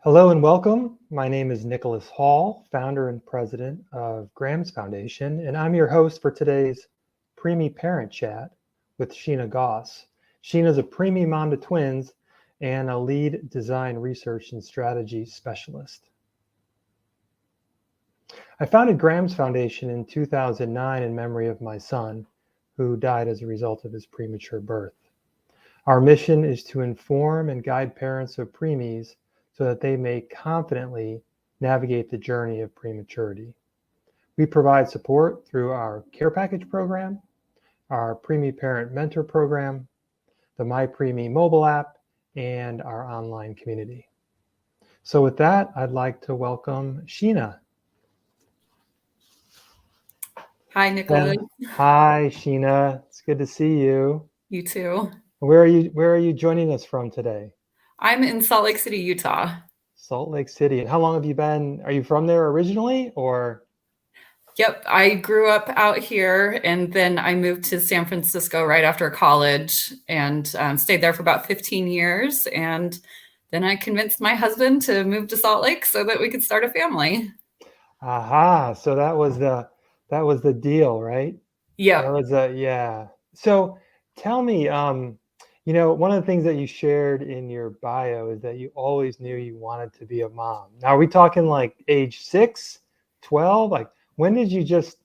Hello and welcome. My name is Nicholas Hall, founder and president of Graham's Foundation, and I'm your host for today's Preemie Parent Chat with Sheena Goss. Sheena is a preemie mom to twins and a lead design research and strategy specialist. I founded Graham's Foundation in 2009 in memory of my son, who died as a result of his premature birth. Our mission is to inform and guide parents of preemies so that they may confidently navigate the journey of prematurity. We provide support through our Care Package program, our Preemie Parent Mentor program, the My Preemie mobile app, and our online community. So with that, I'd like to welcome Sheena. Hi, Nicholas. Hi, Sheena. It's good to see you. You too. Where are you joining us from today? I'm in Salt Lake City, Utah. Salt Lake City. And how long have you been? Are you from there originally or? Yep, I grew up out here and then I moved to San Francisco right after college and stayed there for about 15 years. And then I convinced my husband to move to Salt Lake so that we could start a family. Aha. So that was the deal, right? Yep. Yeah. So tell me, one of the things that you shared in your bio is that you always knew you wanted to be a mom. Now, are we talking like age 6, 12? Like when did you just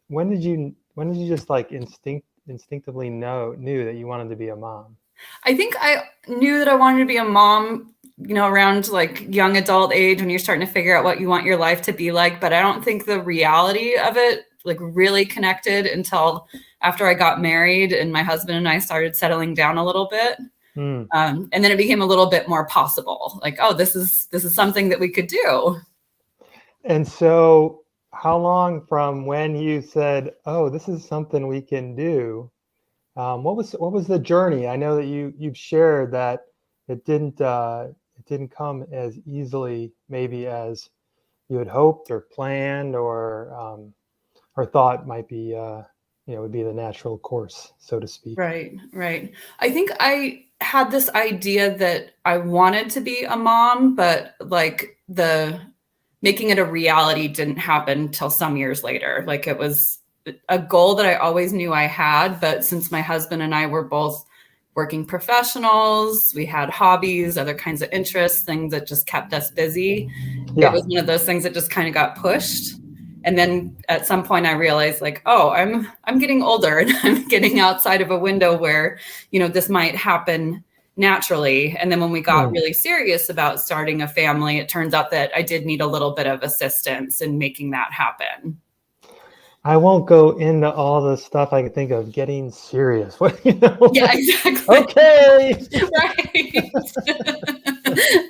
like instinctively knew that you wanted to be a mom? I think I knew that I wanted to be a mom, around like young adult age when you're starting to figure out what you want your life to be like. But I don't think the reality of it like really connected until after I got married and my husband and I started settling down a little bit. And then it became a little bit more possible. Like, oh, this is something that we could do. And so how long from when you said, oh, this is something we can do? What was the journey? I know that you've shared that it didn't come as easily maybe as you had hoped or planned or thought might be would be the natural course, so to speak. Right. I think I had this idea that I wanted to be a mom, but like the making it a reality didn't happen till some years later. Like it was a goal that I always knew I had, but since my husband and I were both working professionals, we had hobbies, other kinds of interests, things that just kept us busy. Yeah. It was one of those things that just kind of got pushed. And then at some point I realized like, oh, I'm getting older and I'm getting outside of a window where, this might happen naturally. And then when we got really serious about starting a family, it turns out that I did need a little bit of assistance in making that happen. I won't go into all the stuff I can think of getting serious. Yeah, exactly. Okay.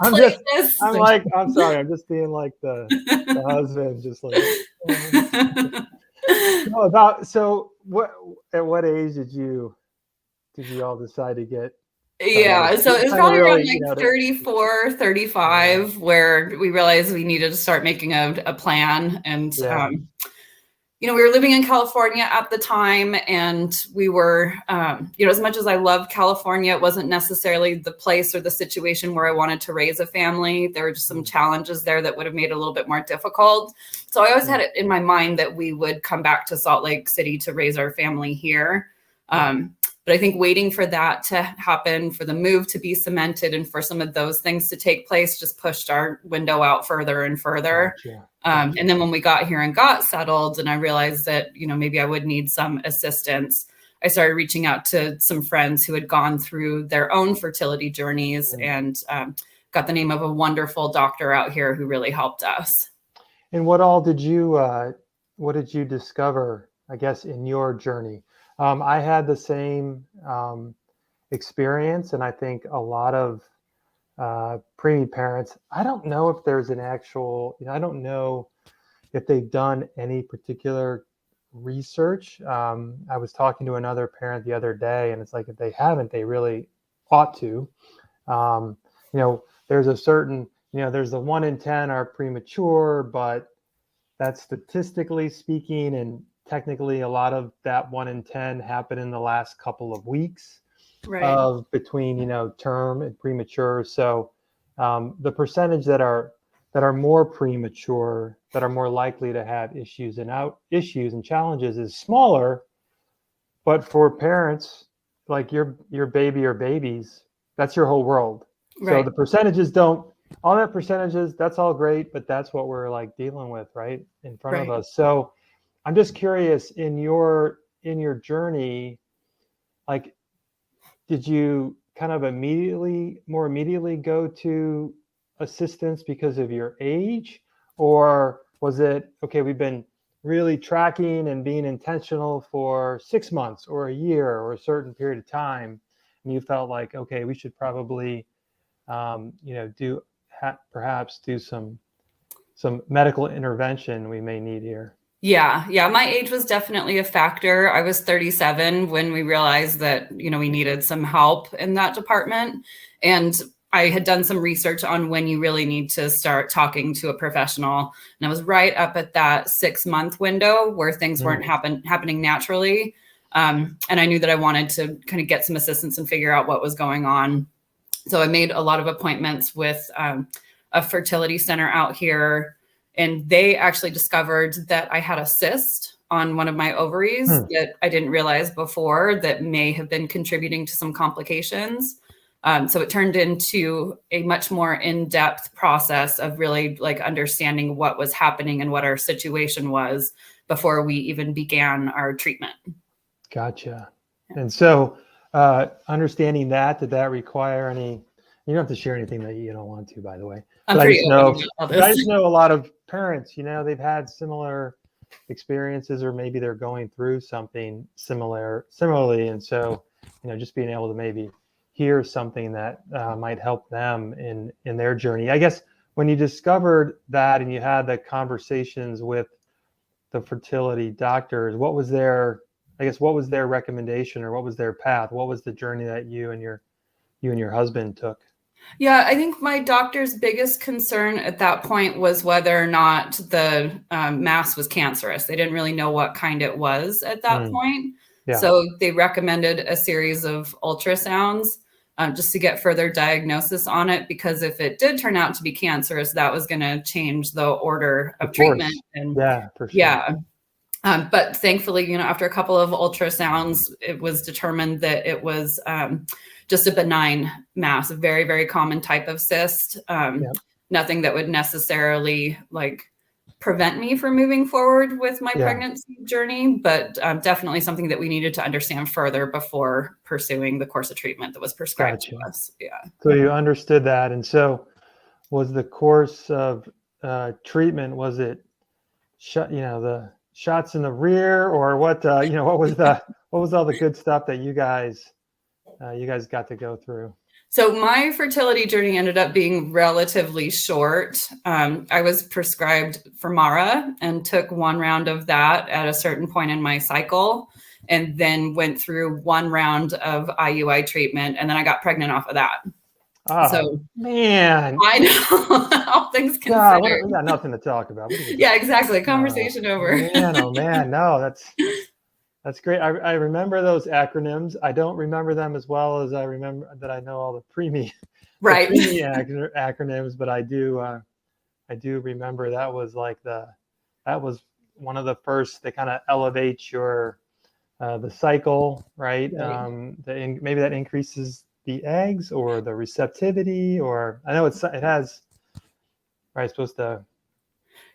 Right. I'm sorry. I'm just being like the husband, just like. So at what age did you all decide to get? Yeah, so it was probably around like 34, 35 where we realized we needed to start making a plan. And, we were living in California at the time and we were, as much as I loved California, it wasn't necessarily the place or the situation where I wanted to raise a family. There were just some challenges there that would have made it a little bit more difficult. So I always had it in my mind that we would come back to Salt Lake City to raise our family here. But I think waiting for that to happen, for the move to be cemented and for some of those things to take place just pushed our window out further and further. Gotcha. And then when we got here and got settled and I realized that, maybe I would need some assistance, I started reaching out to some friends who had gone through their own fertility journeys and got the name of a wonderful doctor out here who really helped us. And what did you discover, I guess, in your journey? I had the same experience, and I think a lot of preemie parents, I don't know if there's an actual, I don't know if they've done any particular research. I was talking to another parent the other day, and it's like, if they haven't, they really ought to. There's a certain, there's the 1 in 10 are premature, but that's statistically speaking, and technically a lot of that 1 in 10 happen in the last couple of weeks of between, term and premature. So the percentage that are more premature, that are more likely to have issues and challenges is smaller. But for parents like your baby or babies, that's your whole world. Right. So the percentages all that percentages, that's all great, but that's what we're like dealing with right in front of us. So I'm just curious, in your journey, like, did you kind of more immediately go to assistance because of your age, or was it, okay, we've been really tracking and being intentional for 6 months or a year or a certain period of time, and you felt like, okay, we should probably perhaps do some medical intervention we may need here? Yeah. My age was definitely a factor. I was 37 when we realized that, we needed some help in that department. And I had done some research on when you really need to start talking to a professional. And I was right up at that 6-month window where things weren't happening naturally. And I knew that I wanted to kind of get some assistance and figure out what was going on. So I made a lot of appointments with a fertility center out here. And they actually discovered that I had a cyst on one of my ovaries that I didn't realize before that may have been contributing to some complications. So it turned into a much more in-depth process of really like understanding what was happening and what our situation was before we even began our treatment. Gotcha. Yeah. And so understanding that, did that require any, you don't have to share anything that you don't want to, by the way. I just know a lot of parents, they've had similar experiences, or maybe they're going through something similarly. And so, just being able to maybe hear something that might help them in their journey. I guess when you discovered that and you had the conversations with the fertility doctors, what was their recommendation, or what was their path? What was the journey that you and your husband took? Yeah, I think my doctor's biggest concern at that point was whether or not the mass was cancerous. They didn't really know what kind it was at that point. Yeah. So they recommended a series of ultrasounds just to get further diagnosis on it, because if it did turn out to be cancerous, that was going to change the order of treatment. And yeah, for sure. Yeah. But thankfully, after a couple of ultrasounds, it was determined that it was just a benign mass, a very, very common type of cyst. Nothing that would necessarily prevent me from moving forward with my pregnancy journey, but definitely something that we needed to understand further before pursuing the course of treatment that was prescribed to us. Yeah. So you understood that. And so was the course of treatment, was it, the shots in the rear, or what, what was all the good stuff that you guys got to go through? So my fertility journey ended up being relatively short. I was prescribed Femara and took 1 round of that at a certain point in my cycle, and then went through 1 round of IUI treatment, and then I got pregnant off of that. Oh, so man, I know. All things considered. We got nothing to talk about. Yeah, exactly. Conversation over. Oh man, no, that's great. I remember those acronyms. I don't remember them as well as I remember that I know all the Preemie, right? Preemie acronyms, but I do remember that was that was one of the first that kind of elevates your the cycle, right? Maybe that increases the eggs or the receptivity, or I know it has, right? Supposed to.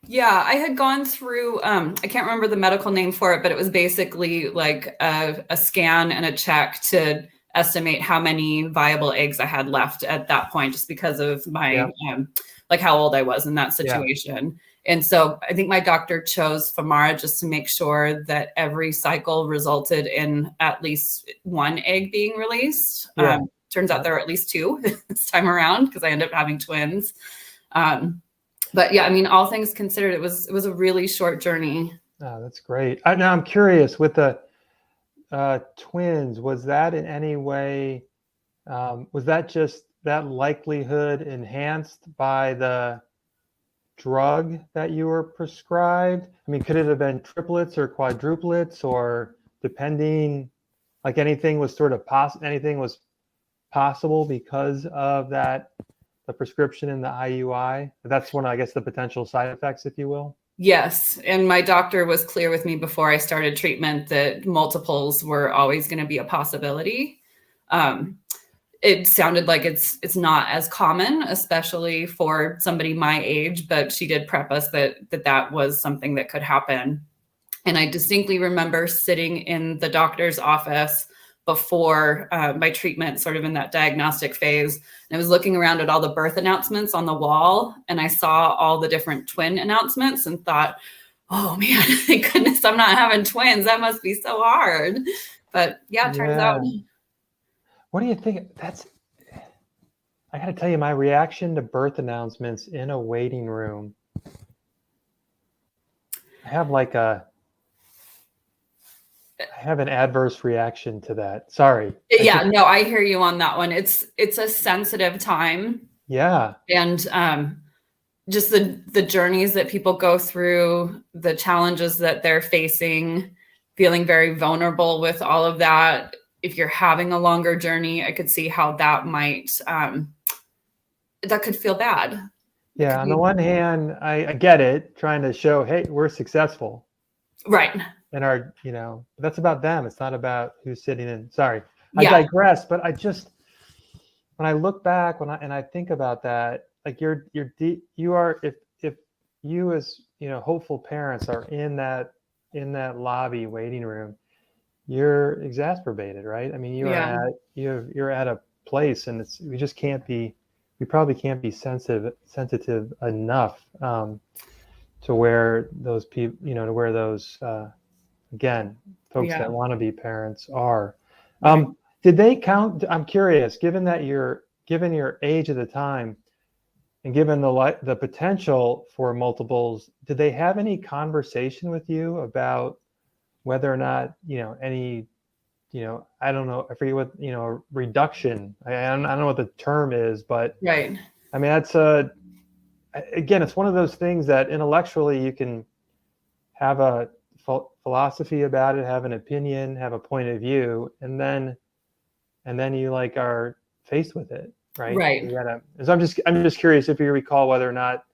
Yeah, I had gone through, I can't remember the medical name for it, but it was basically like a scan and a check to estimate how many viable eggs I had left at that point, just because of my, how old I was in that situation. Yeah. And so I think my doctor chose Femara just to make sure that every cycle resulted in at least 1 egg being released. Yeah. Turns out there were at least 2 this time around, because I ended up having twins. But yeah, I mean, all things considered, it was a really short journey. Oh, that's great. Now I'm curious, with the twins, was that in any way, was that just that likelihood enhanced by the drug that you were prescribed? I mean, could it have been triplets or quadruplets, or depending, anything was possible because of that, the prescription and the IUI. That's one, I guess, the potential side effects, if you will. Yes. And my doctor was clear with me before I started treatment that multiples were always going to be a possibility. It sounded like it's not as common, especially for somebody my age, but she did prep us that was something that could happen. And I distinctly remember sitting in the doctor's office before my treatment, sort of in that diagnostic phase. And I was looking around at all the birth announcements on the wall, and I saw all the different twin announcements and thought, oh man, thank goodness I'm not having twins. That must be so hard. But yeah, it turns out. What do you think? I got to tell you, my reaction to birth announcements in a waiting room, I have an adverse reaction to that. Sorry. Yeah, no, I hear you on that one. It's a sensitive time. Yeah. And just the journeys that people go through, the challenges that they're facing, feeling very vulnerable with all of that. If you're having a longer journey, I could see how that might, that could feel bad. Yeah. On the one hand, I get it, trying to show, hey, we're successful. Right. And that's about them. It's not about who's sitting in. Sorry, I digress. But when I look back, and I think about that, like you are, if you as hopeful parents are in that lobby waiting room, you're exacerbated, right? I mean, you're at a place, and we probably can't be sensitive enough to where those people, to where those again, folks that want to be parents are. Did they count? I'm curious, given your age at the time, and given the potential for multiples, did they have any conversation with you about whether or not any, I don't know, I forget what, reduction. I don't know what the term is, but right. I mean, that's again, it's one of those things that intellectually you can have a philosophy about it, have an opinion, have a point of view, and then you are faced with it, right? Right. So I'm just curious if you recall whether or not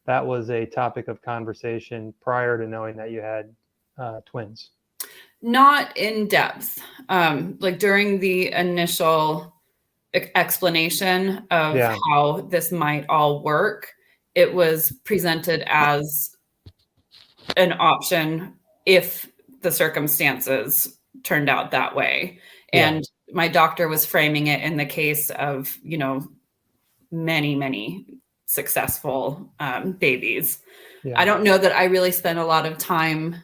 that was a topic of conversation prior to knowing that you had twins. Not in depth. Like during the initial explanation of how this might all work, it was presented as an option if the circumstances turned out that way. And my doctor was framing it in the case of, many, many successful babies. I don't know that I really spent a lot of time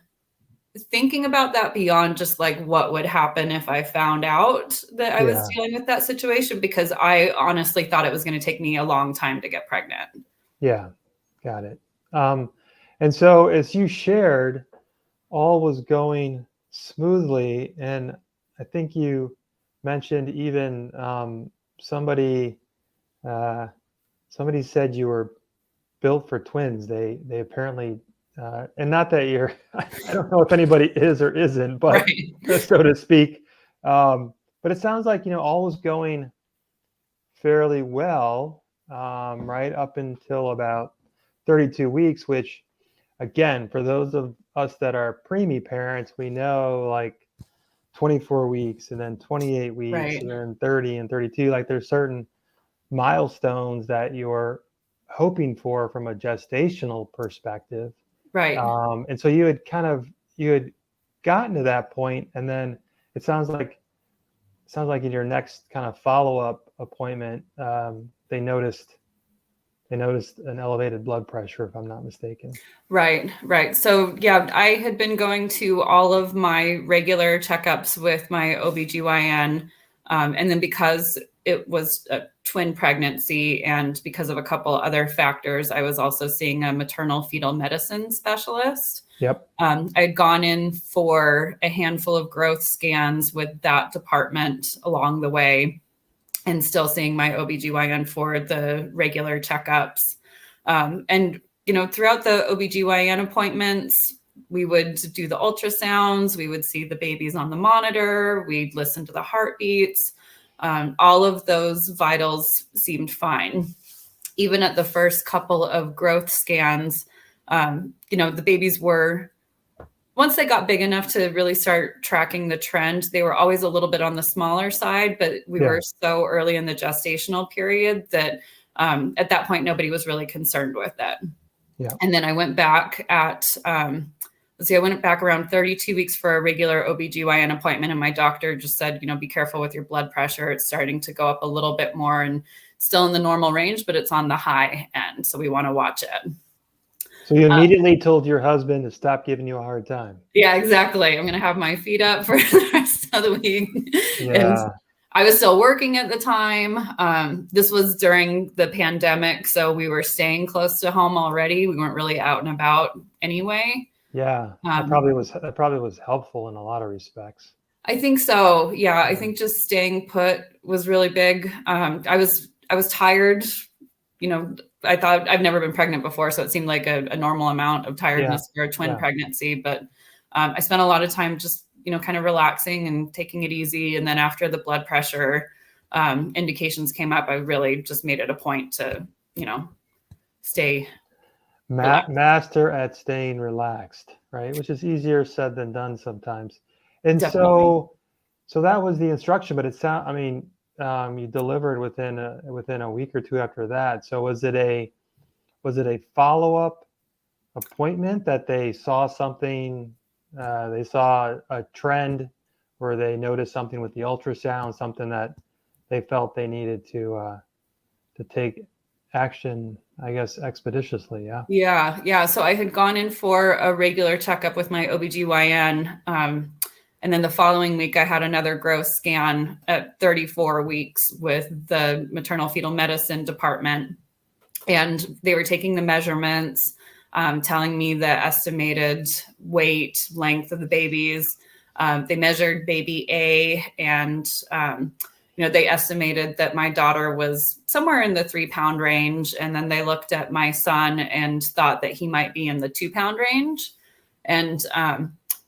thinking about that beyond just like what would happen if I found out that I was dealing with that situation, because I honestly thought it was going to take me a long time to get pregnant. Yeah, got it. And so as you shared, all was going smoothly. And I think you mentioned even somebody said you were built for twins. They apparently, and not that you're, I don't know if anybody is or isn't, but so to speak. But it sounds like, all was going fairly well, right up until about 32 weeks, which again, for those of us that are preemie parents, we know like 24 weeks and then 28 weeks and then 30 and 32, like there's certain milestones that you're hoping for from a gestational perspective. Right. And so you had gotten to that point, and then it sounds like in your next kind of follow-up appointment, they noticed an elevated blood pressure, if I'm not mistaken. Right. So I had been going to all of my regular checkups with my OBGYN. And then because it was a twin pregnancy and because of a couple other factors, I was also seeing a maternal fetal medicine specialist. Yep. I had gone in for a handful of growth scans with that department along the way, and still seeing my OBGYN for the regular checkups. And, throughout the OBGYN appointments, we would do the ultrasounds, we would see the babies on the monitor, we'd listen to the heartbeats. All of those vitals seemed fine. even at the first couple of growth scans, the babies were, once they got big enough to really start tracking the trend, they were always a little bit on the smaller side, but we were so early in the gestational period that at that point, nobody was really concerned with it. Yeah. And then I went back at, I went back around 32 weeks for a regular OBGYN appointment. And my doctor just said, be careful with your blood pressure. It's starting to go up a little bit more and still in the normal range, but it's on the high end. So we want to watch it. So you immediately told your husband to stop giving you a hard time. Yeah, exactly. I'm going to have my feet up for the rest of the week. Yeah. And I was still working at the time. This was during the pandemic, so we were staying close to home already. We weren't really out and about anyway. Yeah, that probably was helpful in a lot of respects. I think so. Yeah, I think just staying put was really big. I was tired. I thought I've never been pregnant before, so it seemed like a normal amount of tiredness for a twin pregnancy. But I spent a lot of time just kind of relaxing and taking it easy. And then after the blood pressure indications came up, I really just made it a point to, stay master at staying relaxed, right? Which is easier said than done sometimes. And Definitely. so that was the instruction, but you delivered within a week or two after that. So was it a follow-up appointment that they saw something? They saw a trend where they noticed something with the ultrasound, something that they felt they needed to take action, I guess, expeditiously. Yeah. So I had gone in for a regular checkup with my OBGYN. And then the following week, I had another growth scan at 34 weeks with the maternal fetal medicine department. And they were taking the measurements, telling me the estimated weight, length of the babies. They measured baby A, and they estimated that my daughter was somewhere in the 3-pound range. And then they looked at my son and thought that he might be in the 2-pound range. And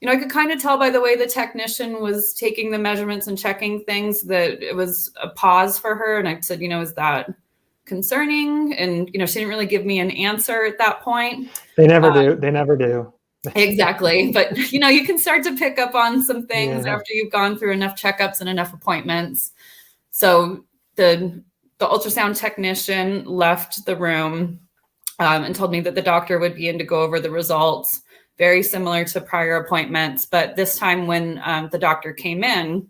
I could kind of tell by the way the technician was taking the measurements and checking things that it was a pause for her. And I said, is that concerning? And, she didn't really give me an answer at that point. They never do. They never do. Exactly. But, you can start to pick up on some things after you've gone through enough checkups and enough appointments. So the ultrasound technician left the room and told me that the doctor would be in to go over the results, very similar to prior appointments. But this time when the doctor came in,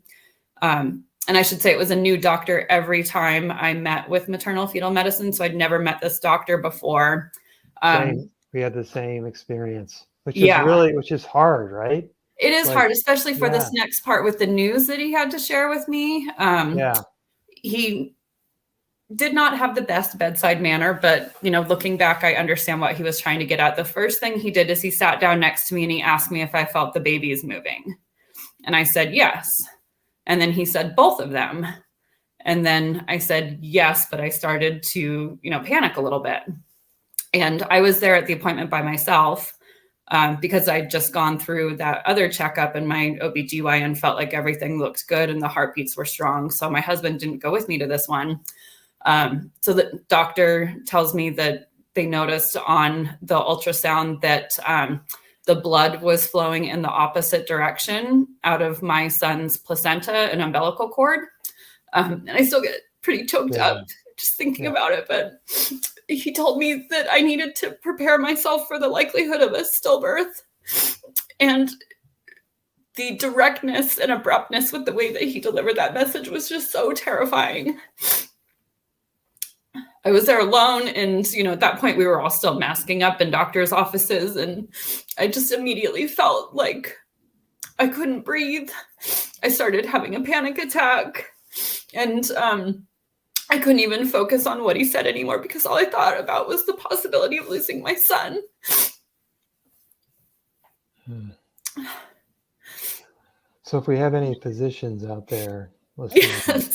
and I should say it was a new doctor every time I met with maternal fetal medicine. So I'd never met this doctor before. We had the same experience, which is hard, right? It is hard, especially for this next part with the news that he had to share with me. He did not have the best bedside manner, but, looking back, I understand what he was trying to get at. The first thing he did is he sat down next to me and he asked me if I felt the babies moving. And I said, yes. And then he said, both of them. And then I said, yes, but I started to, panic a little bit. And I was there at the appointment by myself because I'd just gone through that other checkup and my OBGYN felt like everything looked good and the heartbeats were strong. So my husband didn't go with me to this one. So the doctor tells me that they noticed on the ultrasound that the blood was flowing in the opposite direction out of my son's placenta and umbilical cord. And I still get pretty choked up just thinking about it. But he told me that I needed to prepare myself for the likelihood of a stillbirth. And the directness and abruptness with the way that he delivered that message was just so terrifying. I was there alone, and, at that point we were all still masking up in doctors' offices, and I just immediately felt like I couldn't breathe. I started having a panic attack, and I couldn't even focus on what he said anymore because all I thought about was the possibility of losing my son. So if we have any physicians out there listening,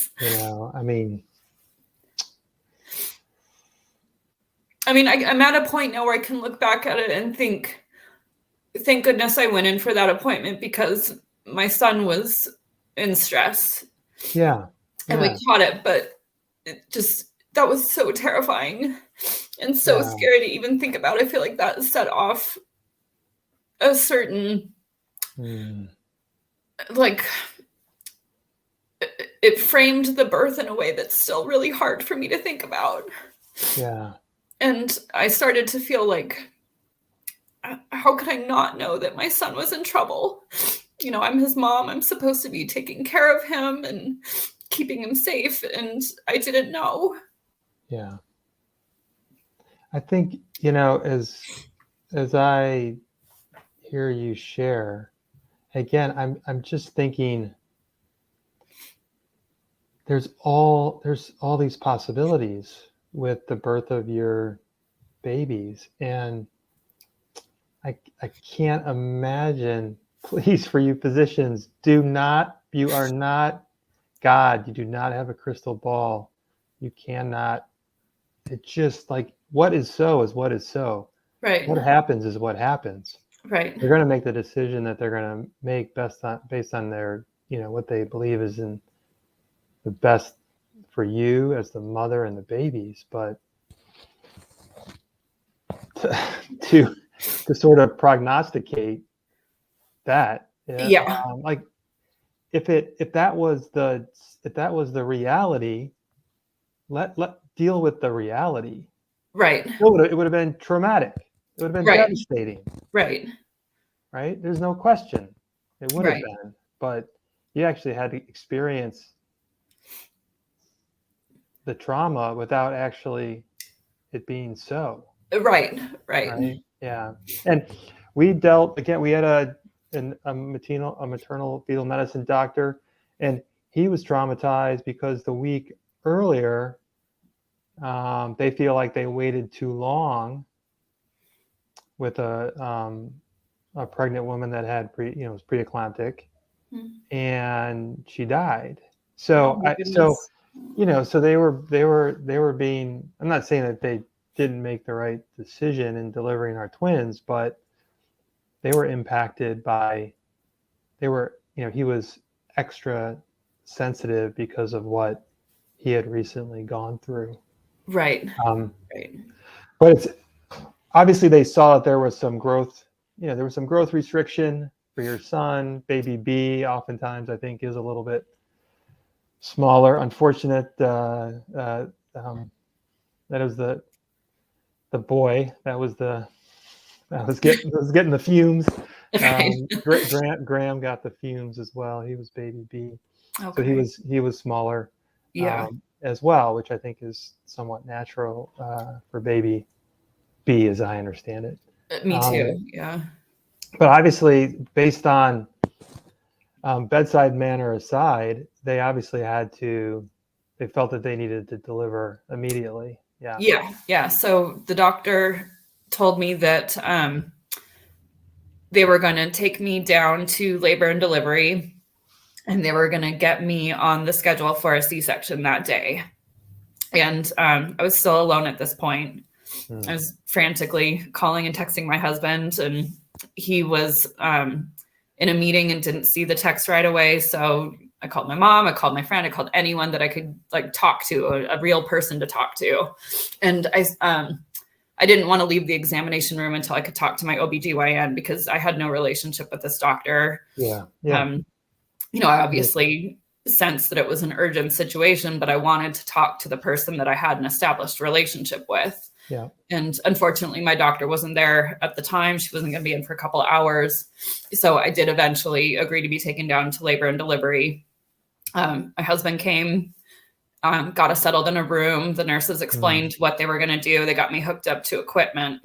I'm at a point now where I can look back at it and think, thank goodness I went in for that appointment because my son was in stress. Yeah. And we caught it, but that was so terrifying. and so scary to even think about. I feel like that set off a certain, like, it framed the birth in a way that's still really hard for me to think about. Yeah. And I started to feel like, how could I not know that my son was in trouble? You know, I'm his mom. I'm supposed to be taking care of him and keeping him safe. And I didn't know. Yeah. I think, you know, as I hear you share, again, I'm just thinking there's all these possibilities with the birth of your babies. And I can't imagine, please, for you physicians, you are not God. You do not have a crystal ball. You cannot, it's just like, what is so is what is so. Right. What happens is what happens. Right. They're going to make the decision that they're going to make based on their, you know, what they believe is in the best for you as the mother and the babies. But to sort of prognosticate that, like if that was the reality, let deal with the reality. Right. It would have been traumatic. It would have been devastating. Right. Right. There's no question. It would have been, but you actually had to experience the trauma without actually it being so. Right. Yeah. And we had a maternal fetal medicine doctor, and he was traumatized because the week earlier, they feel like they waited too long with a pregnant woman that had was preeclamptic, and she died. So so they were being, I'm not saying that they didn't make the right decision in delivering our twins, but they were impacted by, he was extra sensitive because of what he had recently gone through. Right. But it's obviously they saw that there was some growth, there was some growth restriction for your son. Baby B oftentimes I think is a little bit smaller. Unfortunate that was the boy that was getting the fumes. Graham got the fumes as well. He was baby B. Okay. So he was smaller as well, which I think is somewhat natural for baby B, as I understand it. Me too. Yeah. But obviously, based on bedside manner aside, they obviously they felt that they needed to deliver immediately. Yeah. So the doctor told me that they were going to take me down to labor and delivery, and they were going to get me on the schedule for a C-section that day. And I was still alone at this point. I was frantically calling and texting my husband, and he was in a meeting and didn't see the text right away. So I called my mom, I called my friend, I called anyone that I could talk to, a real person to talk to. And I didn't want to leave the examination room until I could talk to my OBGYN because I had no relationship with this doctor. I obviously sensed that it was an urgent situation, but I wanted to talk to the person that I had an established relationship with. Yeah. And unfortunately, my doctor wasn't there at the time. She wasn't going to be in for a couple of hours. So I did eventually agree to be taken down to labor and delivery. My husband came, got us settled in a room. The nurses explained what they were going to do. They got me hooked up to equipment.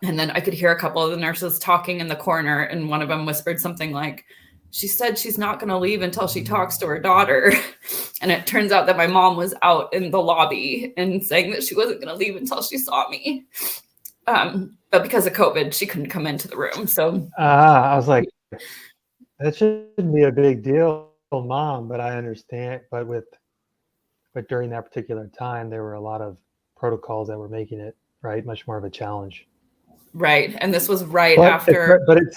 And then I could hear a couple of the nurses talking in the corner. And one of them whispered something like, she said she's not going to leave until she talks to her daughter. And it turns out that my mom was out in the lobby and saying that she wasn't going to leave until she saw me. But because of COVID, she couldn't come into the room. So I was like, that shouldn't be a big deal, Mom, but I understand. But during that particular time, there were a lot of protocols that were making it much more of a challenge. Right. And this was after. But it's.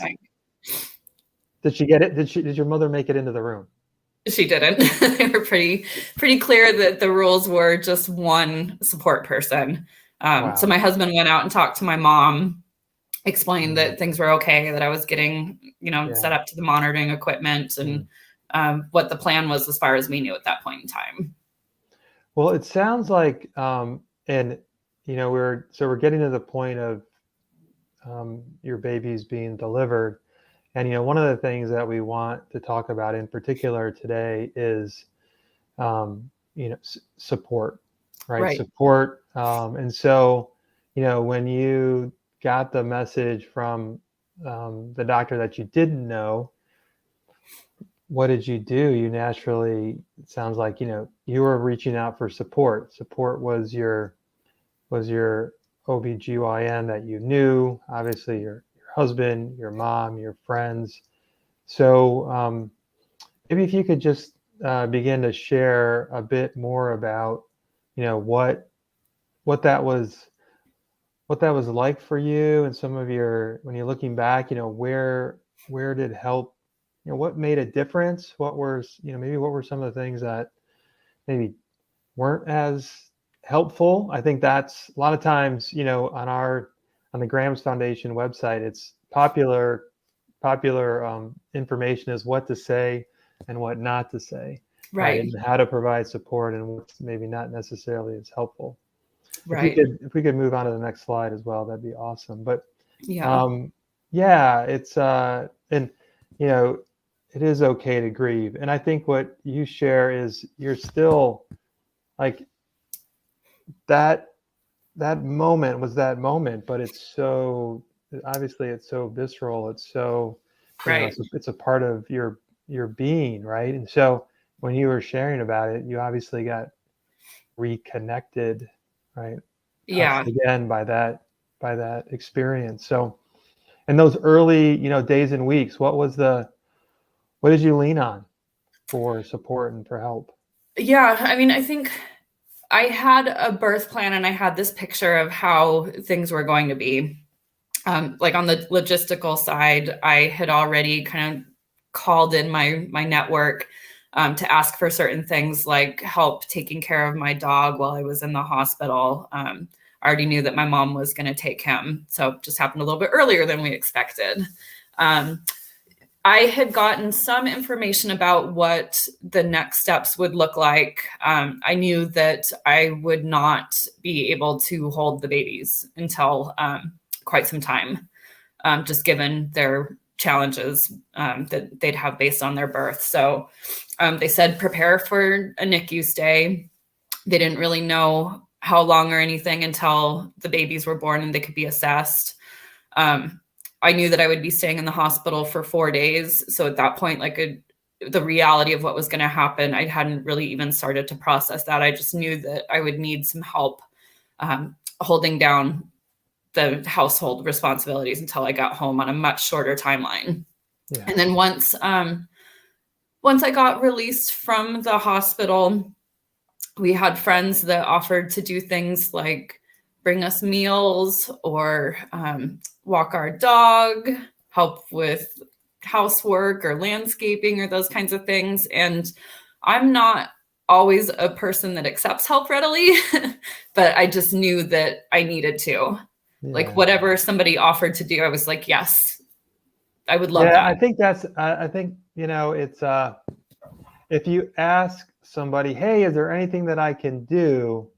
Did she get it? Did your mother make it into the room? She didn't. They were pretty clear that the rules were just one support person. So my husband went out and talked to my mom, explained that things were okay, that I was getting, set up to the monitoring equipment, and what the plan was as far as we knew at that point in time. Well, it sounds like, we're getting to the point of your baby's being delivered. And, one of the things that we want to talk about in particular today is, support, right? Support. And so, when you got the message from the doctor that you didn't know, what did you do? You naturally, it sounds like, you were reaching out for support. Support was your OBGYN that you knew, obviously your husband, your mom, your friends. So maybe if you could just begin to share a bit more about, what that was like for you, and some of when you're looking back, where did help, what made a difference? What were some of the things that maybe weren't as helpful? I think that's a lot of times, on the Graham's Foundation website, it's popular information is what to say and what not to say, right? And how to provide support and what's maybe not necessarily as helpful. Right. If we could move on to the next slide as well, that'd be awesome. But it's and it is okay to grieve. And I think what you share is you're still like that moment was that moment, but it's so obviously it's so visceral. It's so it's a part of your being, right? And so when you were sharing about it, you obviously got reconnected, right? Again by that experience. So in those early, days and weeks, what did you lean on for support and for help? Yeah, I mean, I think I had a birth plan and I had this picture of how things were going to be. Like on the logistical side, I had already kind of called in my network to ask for certain things like help taking care of my dog while I was in the hospital. I already knew that my mom was going to take him. So it just happened a little bit earlier than we expected. I had gotten some information about what the next steps would look like. I knew that I would not be able to hold the babies until quite some time, just given their challenges that they'd have based on their birth. So they said prepare for a NICU stay. They didn't really know how long or anything until the babies were born and they could be assessed. I knew that I would be staying in the hospital for 4 days. So at that point, the reality of what was going to happen, I hadn't really even started to process that. I just knew that I would need some help holding down the household responsibilities until I got home on a much shorter timeline. Yeah. And then once I got released from the hospital, we had friends that offered to do things like bring us meals or walk our dog, help with housework or landscaping or those kinds of things. And I'm not always a person that accepts help readily, but I just knew that I needed to. Yeah. Like whatever somebody offered to do, I was like, yes, I would love that. I think it's if you ask somebody, hey, is there anything that I can do?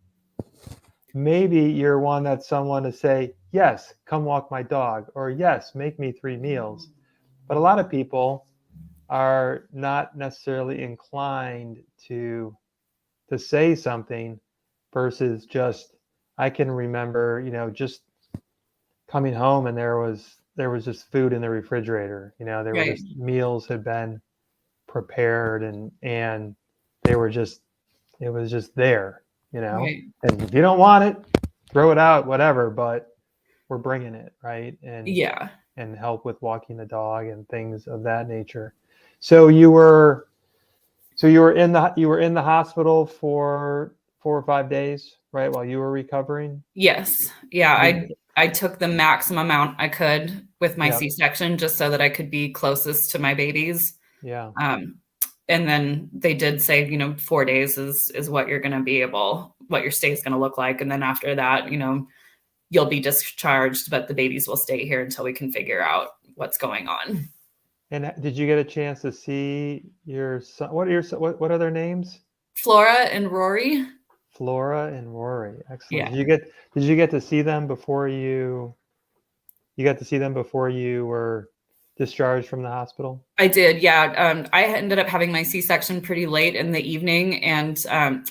Maybe you're one that's someone to say, yes, come walk my dog, or yes, make me 3 meals. But a lot of people are not necessarily inclined to say something versus just, I can remember, just coming home and there was just food in the refrigerator. There were just meals had been prepared and they were just, it was just there. And if you don't want it, throw it out, whatever, but we're bringing it, right? And help with walking the dog and things of that nature. So you were in the hospital for 4 or 5 days, right? While you were recovering? Yes. Yeah. I took the maximum amount I could with my C-section just so that I could be closest to my babies. Yeah. And then they did say, 4 days is what you're going to be able what your stay is going to look like. And then after that, you'll be discharged, but the babies will stay here until we can figure out what's going on. And did you get a chance to see your son? What are their names? Flora and Rory. Flora and Rory. Excellent. Yeah. Did you get to see them before you got to see them before you were discharged from the hospital? I did. Yeah. I ended up having my C-section pretty late in the evening. And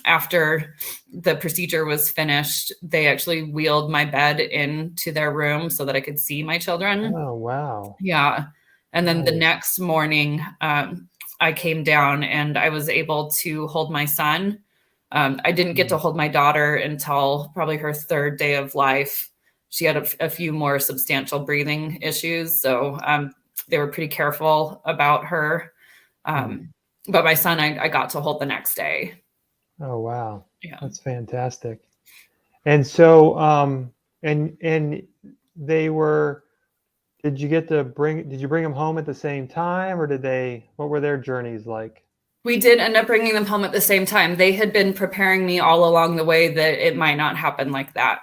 after the procedure was finished, they actually wheeled my bed into their room so that I could see my children. Oh, wow. Yeah. And then the next morning, I came down and I was able to hold my son. I didn't get to hold my daughter until probably her 3rd day of life. She had a few more substantial breathing issues. So they were pretty careful about her. But my son, I got to hold the next day. Oh, wow. Yeah. That's fantastic. And so, and they were, did you bring them home at the same time, or what were their journeys like? We did end up bringing them home at the same time. They had been preparing me all along the way that it might not happen like that.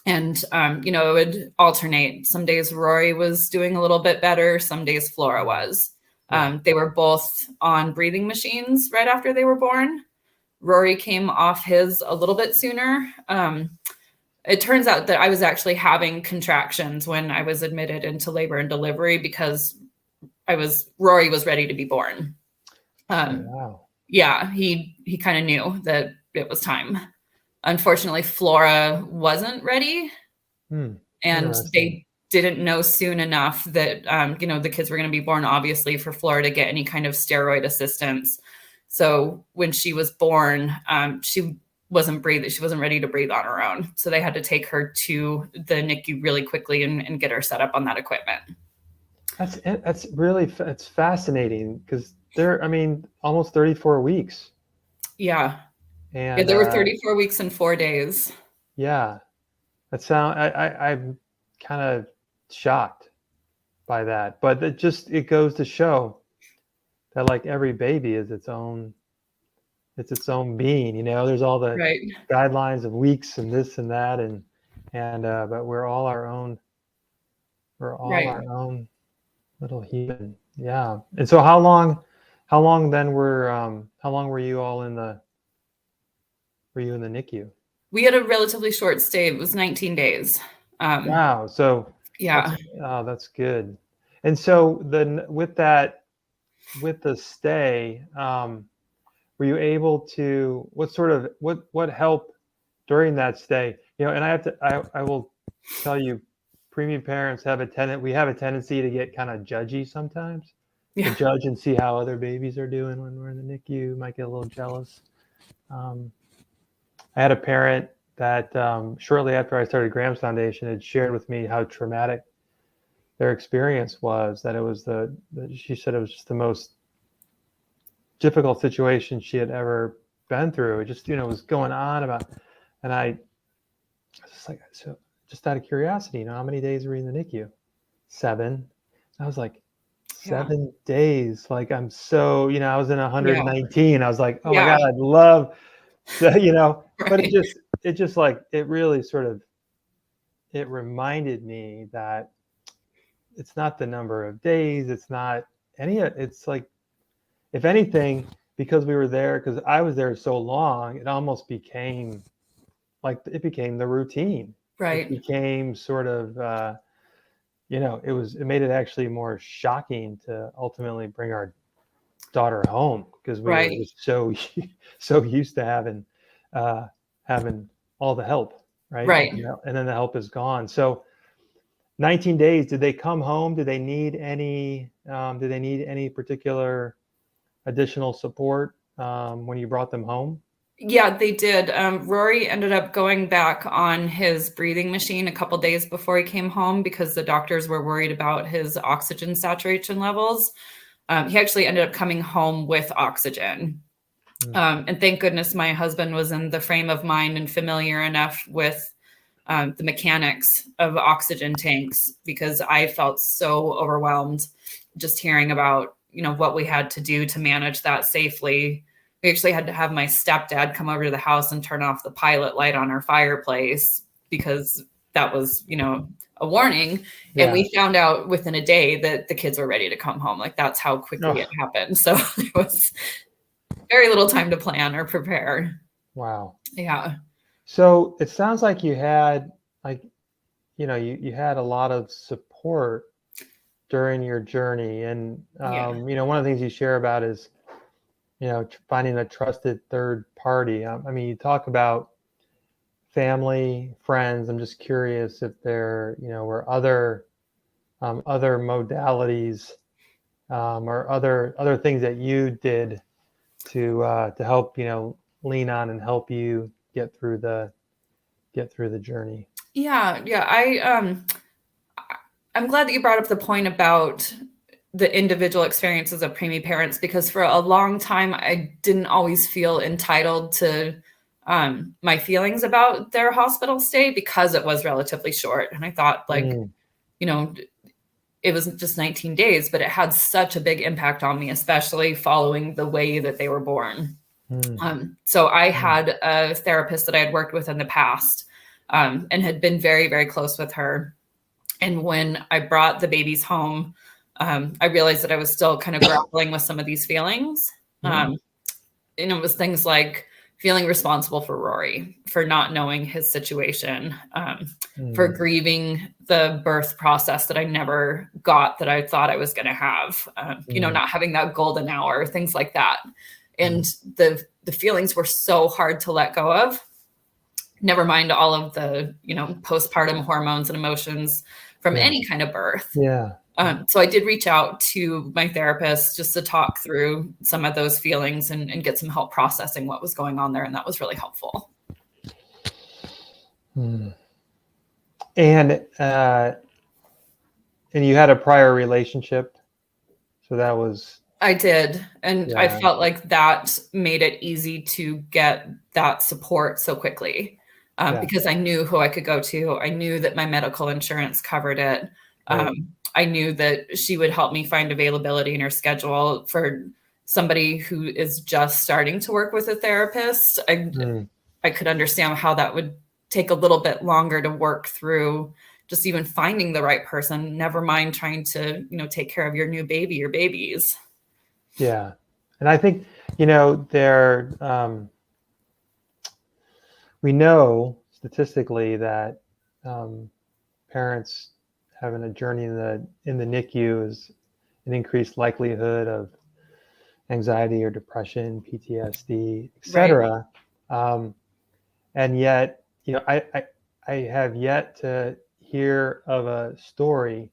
And, it would alternate. Some days Rory was doing a little bit better. Some days Flora was. They were both on breathing machines right after they were born. Rory came off his a little bit sooner. It turns out that I was actually having contractions when I was admitted into labor and delivery because Rory was ready to be born. Wow. Yeah, he kind of knew that it was time. Unfortunately, Flora wasn't ready, and they didn't know soon enough that, the kids were going to be born, obviously, for Flora to get any kind of steroid assistance. So when she was born, she wasn't breathing. She wasn't ready to breathe on her own. So they had to take her to the NICU really quickly and get her set up on that equipment. It's fascinating because they're, almost 34 weeks. Yeah. And there were 34 weeks and 4 days. Yeah. I'm kind of shocked by that, but it goes to show that like every baby is its own being, there's all the guidelines of weeks and this and that. But we're all our own little human. Yeah. And so how long were you all in the NICU? We had a relatively short stay. It was 19 days. Wow. So yeah. That's good. And so then with the stay, were you able to, what helped during that stay? And I will tell you, preemie parents we have a tendency to get kind of judgy sometimes. To judge and see how other babies are doing when we're in the NICU. Might get a little jealous. I had a parent that shortly after I started Graham's Foundation had shared with me how traumatic their experience was. That it was she said it was just the most difficult situation she had ever been through. It just was going on about, and I was just like, so just out of curiosity, how many days were you in the NICU? 7. I was like, 7 days. Like I'm so, I was in 119. I was like, oh my God, I'd love to, but it just like, it really sort of, it reminded me that it's not the number of days. It's not it's like, if anything, because we were there, because I was there so long, it almost became the routine. Right. It became sort of, it made it actually more shocking to ultimately bring our daughter home because we were just so used to having all the help, right? Right. And then the help is gone. So 19 days, did they come home? Did they need any particular additional support when you brought them home? Yeah, they did. Rory ended up going back on his breathing machine a couple days before he came home because the doctors were worried about his oxygen saturation levels. He actually ended up coming home with oxygen. And thank goodness my husband was in the frame of mind and familiar enough with the mechanics of oxygen tanks, because I felt so overwhelmed just hearing about, what we had to do to manage that safely. we actually had to have my stepdad come over to the house and turn off the pilot light on our fireplace because that was, a warning. Yeah. And we found out within a day that the kids were ready to come home. Like that's how quickly it happened. So there was very little time to plan or prepare. Wow. Yeah. So it sounds like you had you had a lot of support during your journey. And, one of the things you share about is, finding a trusted third party. I mean, you talk about family, friends. I'm just curious if there, were other modalities or other things that you did to help, lean on and help you get through the journey. Yeah. I'm glad that you brought up the point about the individual experiences of preemie parents, because for a long time, I didn't always feel entitled to my feelings about their hospital stay because it was relatively short. And I thought it was just 19 days, but it had such a big impact on me, especially following the way that they were born. So I had a therapist that I had worked with in the past and had been very, very close with her. And when I brought the babies home, I realized that I was still kind of grappling with some of these feelings. It was things like feeling responsible for Rory, for not knowing his situation, for grieving the birth process that I never got that I thought I was going to have, not having that golden hour, things like that. And the feelings were so hard to let go of. Never mind all of the, postpartum hormones and emotions from any kind of birth. Yeah. So I did reach out to my therapist just to talk through some of those feelings and get some help processing what was going on there. And that was really helpful. And you had a prior relationship. So that was. I did. And I felt like that made it easy to get that support so quickly because I knew who I could go to. I knew that my medical insurance covered it. I knew that she would help me find availability in her schedule. For somebody who is just starting to work with a therapist, I could understand how that would take a little bit longer to work through just even finding the right person, never mind trying to, take care of your new baby, your babies. Yeah. And I think, we know statistically that parents having a journey in the NICU is an increased likelihood of anxiety or depression, PTSD, etc. Right. And yet, I have yet to hear of a story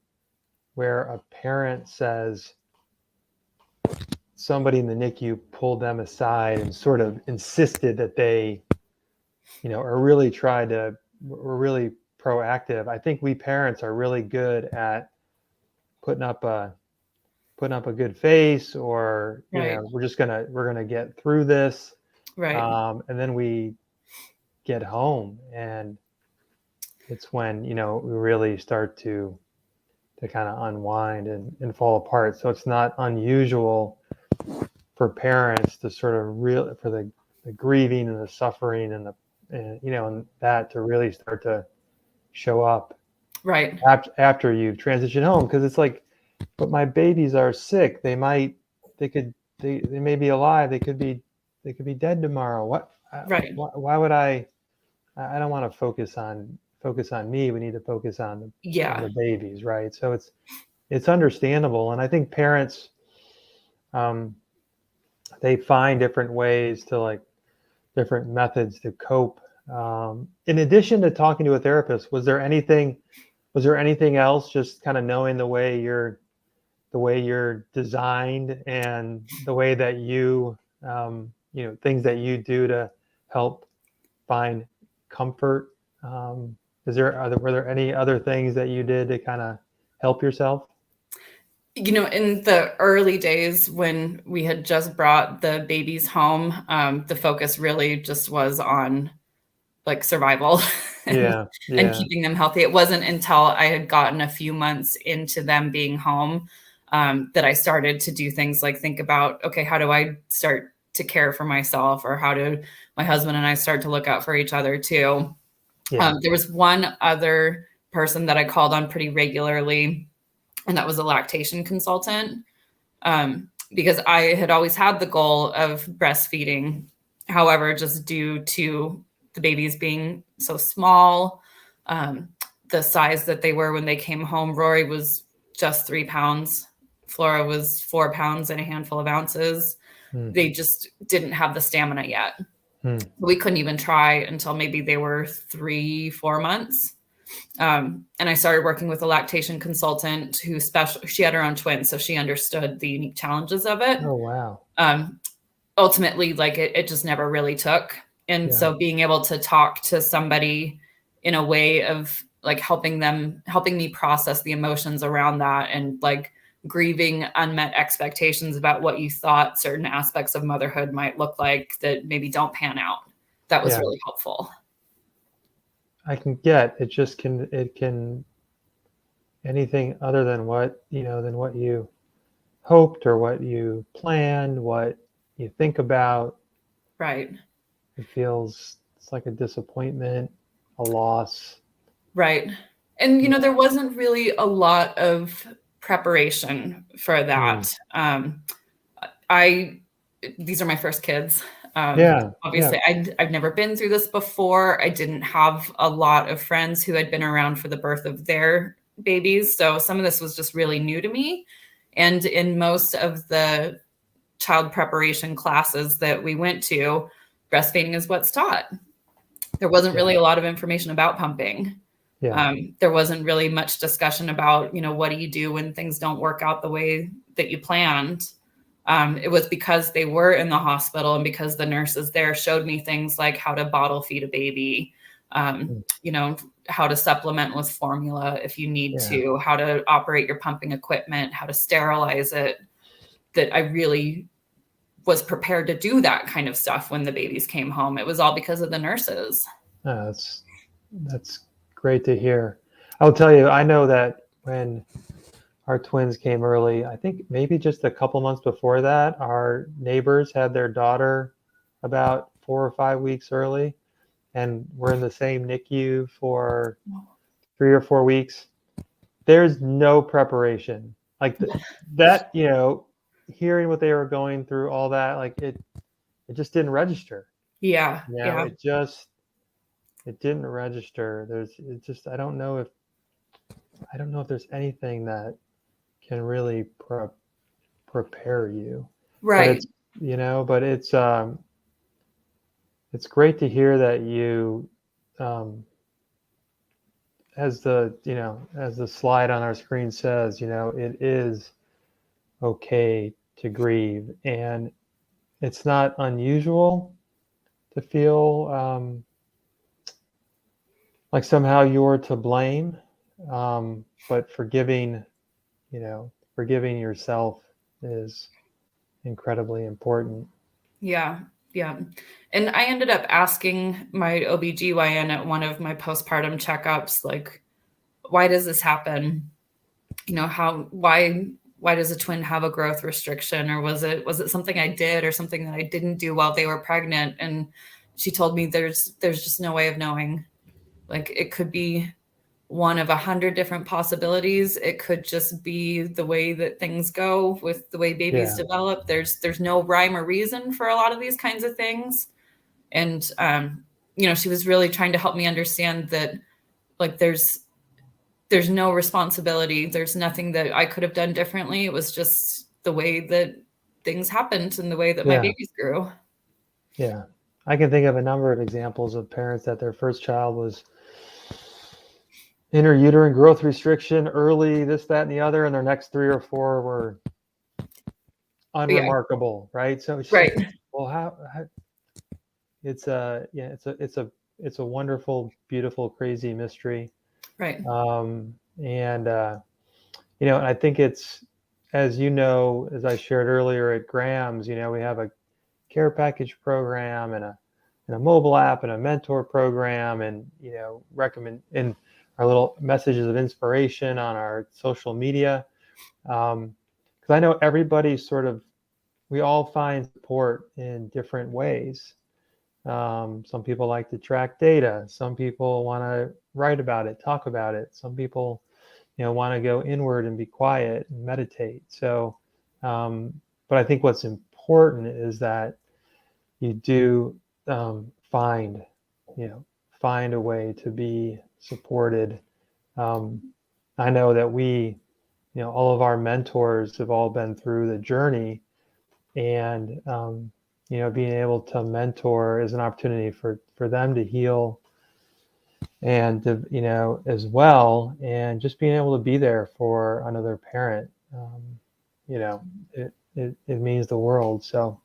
where a parent says somebody in the NICU pulled them aside and sort of insisted that they, or really were really proactive. I think we parents are really good at putting up a good face, or we're gonna get through this, right? And then we get home, and it's when we really start to kind of unwind and fall apart. So it's not unusual for parents to sort of for the grieving and the suffering and and that to really start to show up right after you've transitioned home, because it's like, but my babies are sick, they may be alive, they could be dead tomorrow. Why would I don't want to focus on me. We need to focus on the babies, right? So it's understandable. And I think parents they find different ways to different methods to cope. In addition to talking to a therapist, was there anything else, just kind of knowing the way you're designed and the way that you, things that you do to help find comfort? Were there any other things that you did to kind of help yourself? In the early days when we had just brought the babies home, the focus really just was on survival and keeping them healthy. It wasn't until I had gotten a few months into them being home that I started to do things like think about, okay, how do I start to care for myself, or how do my husband and I start to look out for each other too. Yeah. There was one other person that I called on pretty regularly, and that was a lactation consultant, because I had always had the goal of breastfeeding. However, just due to the babies being so small, the size that they were when they came home, Rory was just 3 pounds. Flora was 4 pounds and a handful of ounces. They just didn't have the stamina yet. We couldn't even try until maybe they were 3-4 months. And I started working with a lactation consultant she had her own twins, so she understood the unique challenges of it. Oh, wow. Ultimately, like it just never really took. And so being able to talk to somebody in a way of like helping me process the emotions around that, and like grieving unmet expectations about what you thought certain aspects of motherhood might look like that maybe don't pan out. That was really helpful. I can get it. Just can anything other than what you hoped or what you planned, what you think about. Right. It's like a disappointment, a loss. Right. And, there wasn't really a lot of preparation for that. These are my first kids. Obviously, I've never been through this before. I didn't have a lot of friends who had been around for the birth of their babies. So some of this was just really new to me. And in most of the child preparation classes that we went to, breastfeeding is what's taught. There wasn't really a lot of information about pumping. There wasn't really much discussion about, what do you do when things don't work out the way that you planned. It was because they were in the hospital and because the nurses there showed me things like how to bottle feed a baby, how to supplement with formula if you need to, how to operate your pumping equipment, how to sterilize it, that I really was prepared to do that kind of stuff when the babies came home. It was all because of the nurses. That's great to hear. I'll tell you, I know that when our twins came early, I think maybe just a couple months before that, our neighbors had their daughter about 4 or 5 weeks early, and we're in the same NICU for 3 or 4 weeks. There's no preparation like that, hearing what they were going through, all that, like it just didn't register. It didn't register. I don't know if there's anything that can really prepare you. Right. But it's great to hear that you, as the slide on our screen says, it is okay to grieve, and it's not unusual to feel like somehow you're to blame, but forgiving yourself is incredibly important. Yeah. And I ended up asking my OBGYN at one of my postpartum checkups, like, why does this happen? Why does a twin have a growth restriction? Or was it something I did or something that I didn't do while they were pregnant? And she told me there's just no way of knowing. Like, it could be one of 100 different possibilities. It could just be the way that things go with the way babies develop. There's no rhyme or reason for a lot of these kinds of things. And, she was really trying to help me understand that, like, there's no responsibility. There's nothing that I could have done differently. It was just the way that things happened and the way that my babies grew. Yeah. I can think of a number of examples of parents that their first child was intrauterine growth restriction, early, this, that, and the other, and their next 3 or 4 were unremarkable, right? So it's right. Well, how it's a wonderful, beautiful, crazy mystery, right? And I think it's, as as I shared earlier at Graham's, we have a care package program and a mobile app and a mentor program, and recommend in our little messages of inspiration on our social media, because I know everybody's sort of we all find support in different ways. Some people like to track data. Some people want to write about it, talk about it. Some people, want to go inward and be quiet and meditate. So, but I think what's important is that you do find a way to be supported. I know that all of our mentors have all been through the journey, and being able to mentor is an opportunity for them to heal and to, as well, and just being able to be there for another parent, it means the world. So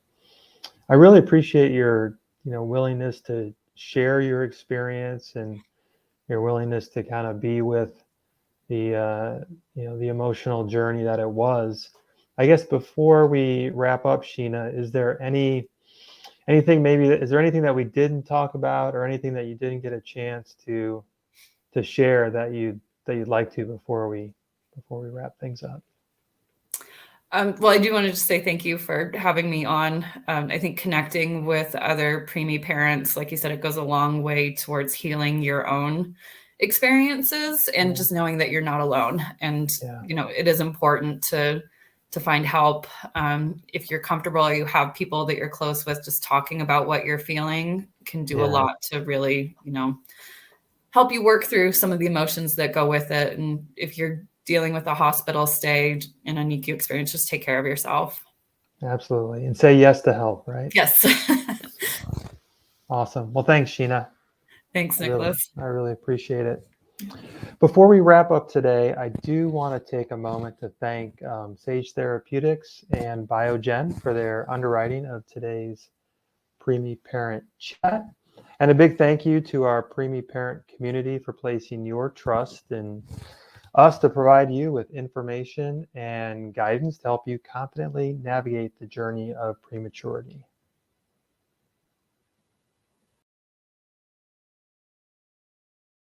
I really appreciate your willingness to share your experience and your willingness to kind of be with the the emotional journey that it was. I guess before we wrap up, Sheena, is there anything that we didn't talk about, or anything that you didn't get a chance to share that you'd like to before we wrap things up? Well, I do want to just say thank you for having me on. I think connecting with other preemie parents, like you said, it goes a long way towards healing your own experiences and just knowing that you're not alone. And, it is important to find help. If you're comfortable or you have people that you're close with, just talking about what you're feeling can do a lot to really, help you work through some of the emotions that go with it. And if you're dealing with a hospital stay in a NICU experience, just take care of yourself. Absolutely. And say yes to help, right? Yes. Awesome. Well, thanks, Sheena. Thanks, Nicholas. I really appreciate it. Before we wrap up today, I do want to take a moment to thank Sage Therapeutics and Biogen for their underwriting of today's Preemie Parent Chat. And a big thank you to our Preemie Parent community for placing your trust in us to provide you with information and guidance to help you confidently navigate the journey of prematurity.